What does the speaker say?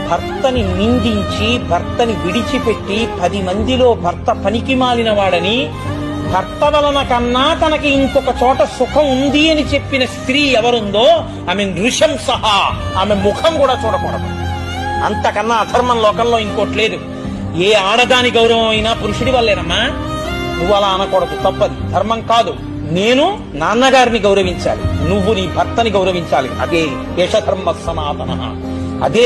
భర్తని నిందించి భర్తని విడిచిపెట్టి 10 మందిలో భర్త పనికి మాలిన వాడని భర్త వలన కన్నా తనకి ఇంకొక చోట సుఖం ఉంది అని చెప్పిన స్త్రీ ఎవరుందో ఆమె నృశంస, ఆమె ముఖం కూడా చూడకూడదు. అంతకన్నా అధర్మం లోకంలో ఇంకోటి లేదు. ఏ ఆడదాని గౌరవం అయినా పురుషుడి వల్లేనమ్మా. నువ్వు అలా అనకూడదు, తప్పది, ధర్మం కాదు. నేను నాన్నగారిని గౌరవించాలి, నువ్వు నీ భర్తని గౌరవించాలి. అదే యశధర్మ సనాతన, అదే